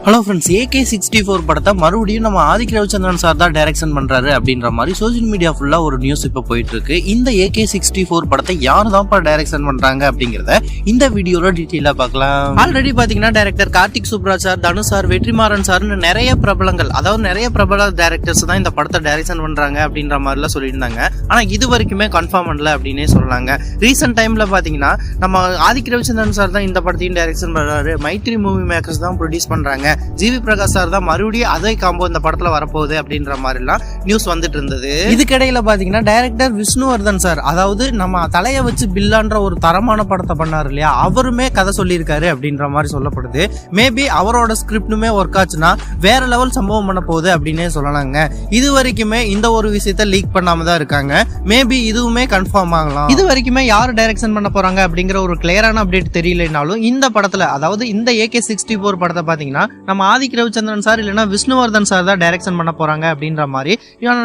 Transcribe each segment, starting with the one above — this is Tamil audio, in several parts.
ஹலோ ஃப்ரெண்ட்ஸ், AK64 படத்தை மறுபடியும் நம்ம ஆதிக் ரவிச்சந்திரன் சார் தான் டைரக்ஷன் பண்றாரு அப்படின்ற மாதிரி சோசியல் மீடியா ஃபுல்லா ஒரு நியூஸ் இப்ப போயிட்டு இருக்கு. இந்த AK64 படத்தை யாரு தான் டைரக்ஷன் பண்றாங்க அப்படிங்கறத இந்த வீடியோல டீடைலா பார்க்கலாம். ஆல்ரெடி பாத்தீங்கன்னா director Karthik Subbaraj sir, Dhanush sir, Vetrimaaran சார்னு நிறைய பிரபலங்கள், அதாவது நிறைய பிரபல டைரக்டர்ஸ் தான் இந்த படத்தை டைரக்ஷன் பண்றாங்க அப்படின்ற மாதிரி எல்லாம் சொல்லியிருந்தாங்க. ஆனா இது வரைக்குமே கன்ஃபார்ம் பண்ணல அப்படின்னே சொல்லலாங்க. ரீசெண்ட் டைம்ல பாத்தீங்கன்னா நம்ம ஆதிக் ரவிச்சந்திரன் சார் தான் இந்த படத்தையும் டைரக்ஷன் பண்றாரு, மைத்ரி மூவி மேக்கர்ஸ் தான் ப்ரொடியூஸ் பண்றாங்க, ஜிவி பிரகாஷ் சார் தான் மறுபடியும் அதே காம்போ இந்த படத்துல வரப்போகுது அப்படின்ற மாதிரி எல்லாம் நியூஸ் வந்துட்டு இருந்தது. இதுக்கிடையில பாத்தீங்கன்னா டைரக்டர் விஷ்ணுவர்தன் சார், அதாவது நம்ம தலைய வச்சு பில்லான்ற ஒரு தரமான படத்தை பண்ணாரு இல்லையா, அவருமே கதை சொல்லியிருக்காரு அப்படின்ற மாதிரி சொல்லப்படுது. மேபி அவரோட ஸ்கிரிப்டுமே ஒர்க் ஆச்சுன்னா வேற லெவல் சம்பவம் பண்ண போகுது அப்படின்னே சொல்லலாங்க. இது வரைக்குமே இந்த ஒரு விஷயத்த லீக் பண்ணாம தான் இருக்காங்க. மேபி இதுவுமே கன்ஃபார்ம் ஆகலாம். இது வரைக்குமே யார் டைரக்ஷன் பண்ண போறாங்க அப்படிங்கிற ஒரு கிளியரான அப்டேட் தெரியலனாலும் இந்த படத்துல, அதாவது இந்த AK64 படத்தை பாத்தீங்கன்னா நம்ம ஆதிக் ரவிச்சந்திரன் சார் இல்லைன்னா விஷ்ணுவர்தன் சார் தான் டைரக்ஷன் பண்ண போறாங்க அப்படின்ற மாதிரி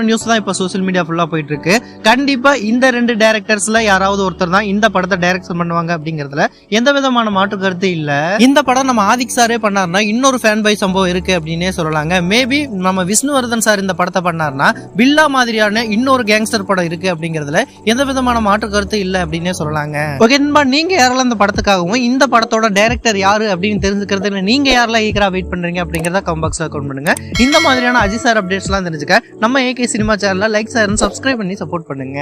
நியூஸ் தான் இப்ப சோசியல் மீடியா ஃபுல்லா போயிட்டு இருக்கு. கண்டிப்பா இந்த ரெண்டு டைரக்டர்ஸ்ல யாராவது ஒருத்தர் தான் இந்த படத்தை டைரக்ஷன் பண்ணுவாங்க அப்படிங்கறதுல எந்த விதமான மாற்று கருத்து இல்ல. இந்த படம் நம்ம ஆதிக் சாரே பண்ணாருன்னா இன்னொரு ஃபேன் பை சம்பவம் இருக்கு அப்படின்னே சொல்லலாங்க. மேபி நம்ம விஷ்ணுவர்தன் சார் இந்த படத்தை பண்ணாருன்னா பில்லா மாதிரியான இன்னொரு கேங்ஸ்டர் படம் இருக்கு அப்படிங்கறதுல எந்த விதமான மாற்று கருத்து இல்ல அப்படின்னே சொல்லலாங்க. ஓகே நண்பா, நீங்க யாரெல்லாம் இந்த படத்துக்காகவும் இந்த படத்தோட டைரக்டர் யாரு அப்படின்னு தெரிஞ்சுக்கிறது நீங்க யாரெல்லாம் ஈகரா வெயிட் பண்றீங்க அப்படிங்கறத கமெண்ட் பாக்ஸ்ல கமெண்ட் பண்ணுங்க. இந்த மாதிரியான அஜித் சார் அப்டேட்ஸ்லாம் தெரிஞ்சுக்க நம்ம AK சினிமா சேனலை லைக், ஷேர், சப்ஸ்கிரைப் பண்ணி சப்போர்ட் பண்ணுங்க.